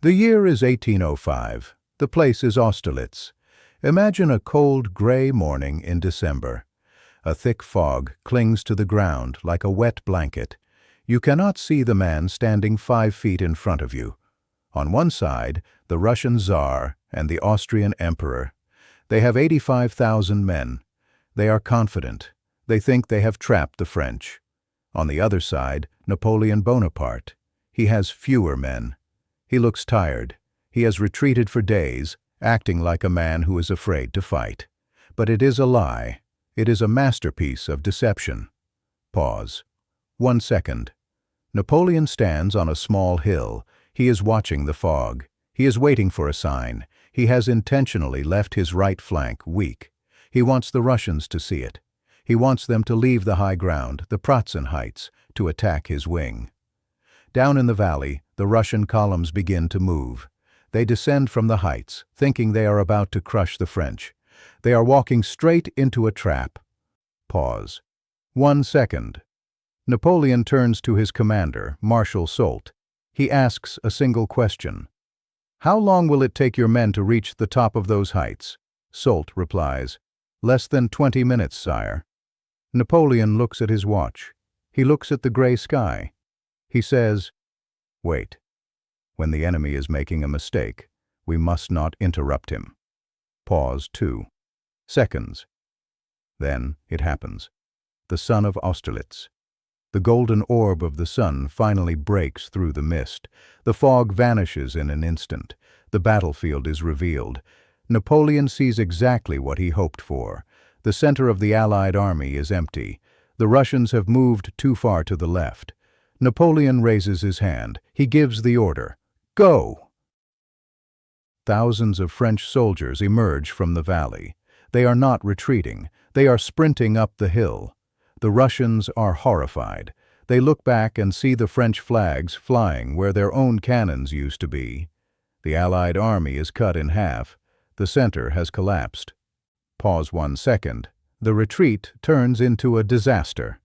The year is 1805. The place is Austerlitz. Imagine a cold, gray morning in December. A thick fog clings to the ground like a wet blanket. You cannot see the man standing 5 feet in front of you. On one side, the Russian Tsar and the Austrian Emperor. They have 85,000 men. They are confident. They think they have trapped the French. On the other side, Napoleon Bonaparte. He has fewer men. He looks tired. He has retreated for days, acting like a man who is afraid to fight. But it is a lie. It is a masterpiece of deception. Pause. 1 second. Napoleon stands on a small hill. He is watching the fog. He is waiting for a sign. He has intentionally left his right flank weak. He wants the Russians to see it. He wants them to leave the high ground, the Pratzen Heights, to attack his wing. Down in the valley, the Russian columns begin to move. They descend from the heights, thinking they are about to crush the French. They are walking straight into a trap. Pause. 1 second. Napoleon turns to his commander, Marshal Soult. He asks a single question. "How long will it take your men to reach the top of those heights?" Soult replies, "Less than 20 minutes, sire." Napoleon looks at his watch. He looks at the gray sky. He says, "Wait. When the enemy is making a mistake, we must not interrupt him." Pause 2 seconds. Then it happens. The sun of Austerlitz. The golden orb of the sun finally breaks through the mist. The fog vanishes in an instant. The battlefield is revealed. Napoleon sees exactly what he hoped for. The center of the Allied army is empty. The Russians have moved too far to the left. Napoleon raises his hand. He gives the order. Go! Thousands of French soldiers emerge from the valley. They are not retreating. They are sprinting up the hill. The Russians are horrified. They look back and see the French flags flying where their own cannons used to be. The Allied army is cut in half. The center has collapsed. Pause 1 second. The retreat turns into a disaster.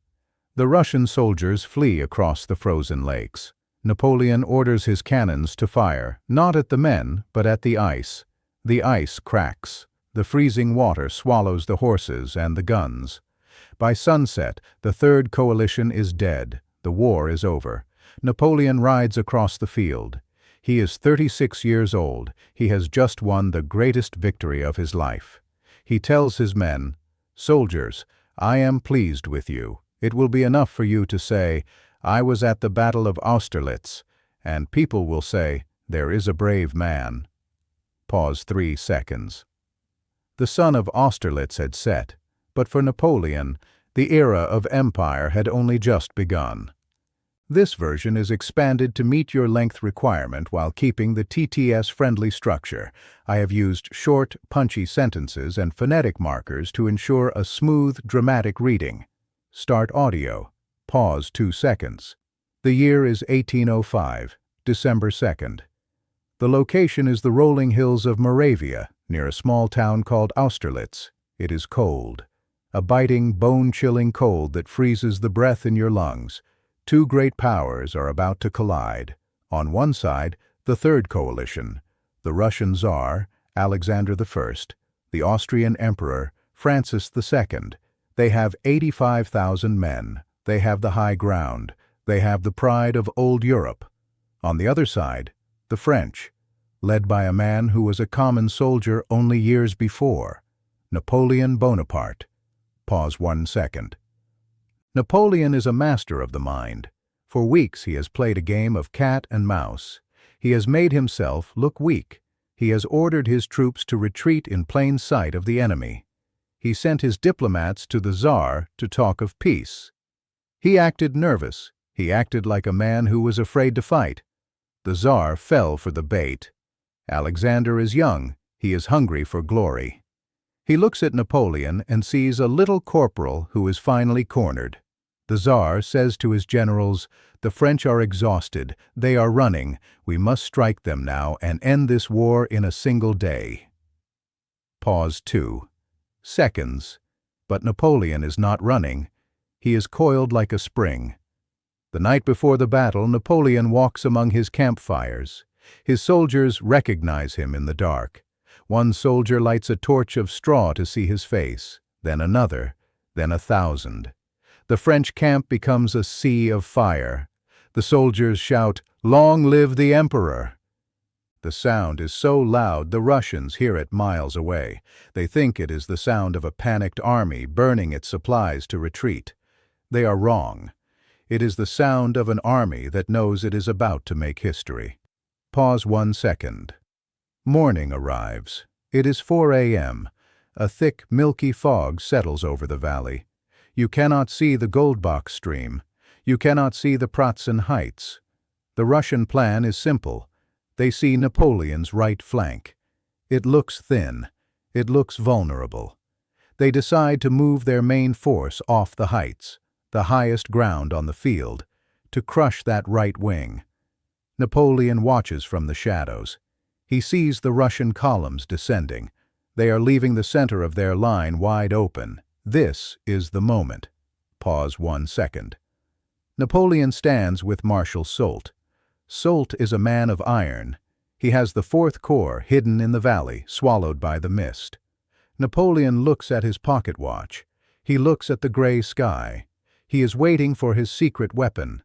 The Russian soldiers flee across the frozen lakes. Napoleon orders his cannons to fire, not at the men, but at the ice. The ice cracks. The freezing water swallows the horses and the guns. By sunset, the Third Coalition is dead. The war is over. Napoleon rides across the field. He is 36 years old. He has just won the greatest victory of his life. He tells his men, "Soldiers, I am pleased with you. It will be enough for you to say, 'I was at the Battle of Austerlitz,' and people will say, 'There is a brave man.'" Pause 3 seconds. The sun of Austerlitz had set, but for Napoleon, the era of empire had only just begun. This version is expanded to meet your length requirement while keeping the TTS-friendly structure. I have used short, punchy sentences and phonetic markers to ensure a smooth, dramatic reading. Start audio. Pause 2 seconds. The year is 1805, December 2nd. The location is the rolling hills of Moravia, near a small town called Austerlitz. It is cold. A biting, bone-chilling cold that freezes the breath in your lungs. Two great powers are about to collide. On one side, the Third Coalition, the Russian Tsar, Alexander I, the Austrian Emperor, Francis II. They have 85,000 men. They have the high ground. They have the pride of old Europe. On the other side, the French, led by a man who was a common soldier only years before, Napoleon Bonaparte. Pause 1 second. Napoleon is a master of the mind. For weeks he has played a game of cat and mouse. He has made himself look weak. He has ordered his troops to retreat in plain sight of the enemy. He sent his diplomats to the Tsar to talk of peace. He acted nervous. He acted like a man who was afraid to fight. The Tsar fell for the bait. Alexander is young. He is hungry for glory. He looks at Napoleon and sees a little corporal who is finally cornered. The Tsar says to his generals, "The French are exhausted. They are running. We must strike them now and end this war in a single day." Pause 2 seconds. But Napoleon is not running. He is coiled like a spring. The night before the battle, Napoleon walks among his campfires. His soldiers recognize him in the dark. One soldier lights a torch of straw to see his face, then another, then 1,000. The French camp becomes a sea of fire. The soldiers shout, "Long live the Emperor!" The sound is so loud the Russians hear it miles away. They think it is the sound of a panicked army burning its supplies to retreat. They are wrong. It is the sound of an army that knows it is about to make history. Pause 1 second. Morning arrives. It is 4 a.m. A thick, milky fog settles over the valley. You cannot see the Goldbach stream. You cannot see the Pratzen heights. The Russian plan is simple. They see Napoleon's right flank. It looks thin. It looks vulnerable. They decide to move their main force off the heights, the highest ground on the field, to crush that right wing. Napoleon watches from the shadows. He sees the Russian columns descending. They are leaving the center of their line wide open. This is the moment. Pause 1 second. Napoleon stands with Marshal Soult. Soult is a man of iron. He has the 4th Corps hidden in the valley, swallowed by the mist. Napoleon looks at his pocket watch. He looks at the gray sky. He is waiting for his secret weapon,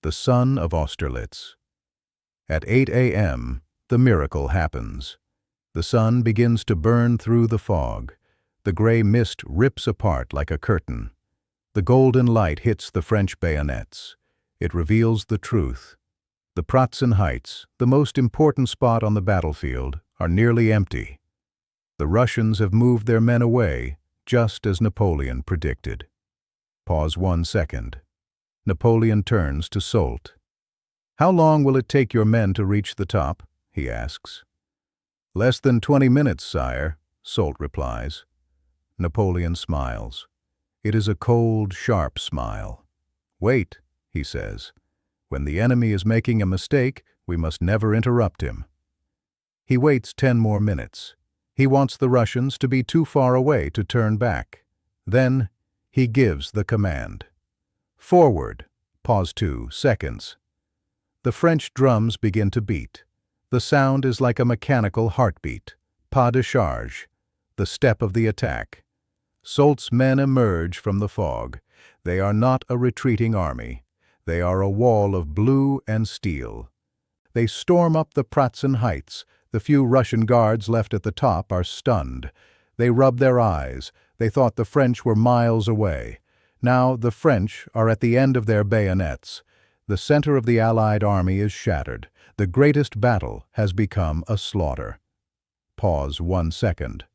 the sun of Austerlitz. At 8 a.m., the miracle happens. The sun begins to burn through the fog. The gray mist rips apart like a curtain. The golden light hits the French bayonets. It reveals the truth. The Pratzen Heights, the most important spot on the battlefield, are nearly empty. The Russians have moved their men away, just as Napoleon predicted. Pause 1 second. Napoleon turns to Soult. "How long will it take your men to reach the top?" he asks. "Less than 20 minutes, sire," Soult replies. Napoleon smiles. It is a cold, sharp smile. "Wait," he says. "When the enemy is making a mistake, we must never interrupt him." He waits 10 more minutes. He wants the Russians to be too far away to turn back. Then he gives the command. "Forward." Pause 2 seconds. The French drums begin to beat. The sound is like a mechanical heartbeat. Pas de charge, the step of the attack. Soult's men emerge from the fog. They are not a retreating army. They are a wall of blue and steel. They storm up the Pratzen Heights. The few Russian guards left at the top are stunned. They rub their eyes. They thought the French were miles away. Now the French are at the end of their bayonets. The center of the Allied army is shattered. The greatest battle has become a slaughter. Pause 1 second.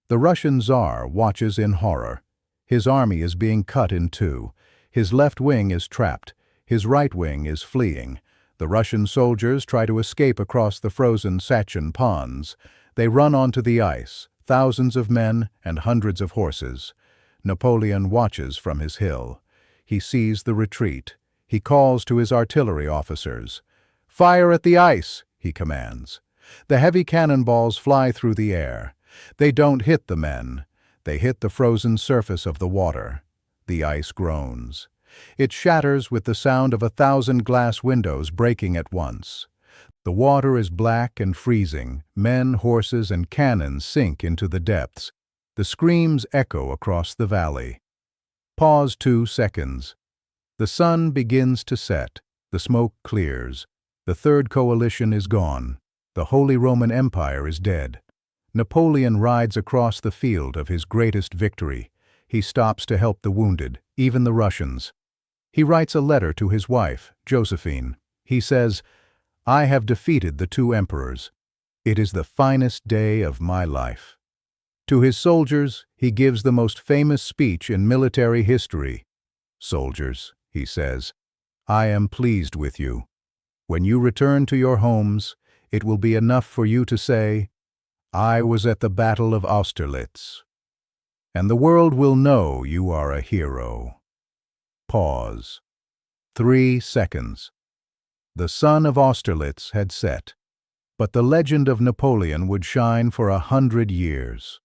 The Russian Tsar watches in horror. His army is being cut in two. His left wing is trapped. His right wing is fleeing. The Russian soldiers try to escape across the frozen Sachin ponds. They run onto the ice, thousands of men and hundreds of horses. Napoleon watches from his hill. He sees the retreat. He calls to his artillery officers. "Fire at the ice," he commands. The heavy cannonballs fly through the air. They don't hit the men. They hit the frozen surface of the water. The ice groans. It shatters with the sound of 1,000 glass windows breaking at once. The water is black and freezing. Men, horses, and cannons sink into the depths. The screams echo across the valley. Pause 2 seconds. The sun begins to set. The smoke clears. The Third Coalition is gone. The Holy Roman Empire is dead. Napoleon rides across the field of his greatest victory. He stops to help the wounded, even the Russians. He writes a letter to his wife, Josephine. He says, "I have defeated the two emperors. It is the finest day of my life." To his soldiers, he gives the most famous speech in military history. "Soldiers," he says, "I am pleased with you. When you return to your homes, it will be enough for you to say, 'I was at the Battle of Austerlitz.' And the world will know you are a hero." Pause. 3 seconds. The sun of Austerlitz had set, but the legend of Napoleon would shine for 100 years.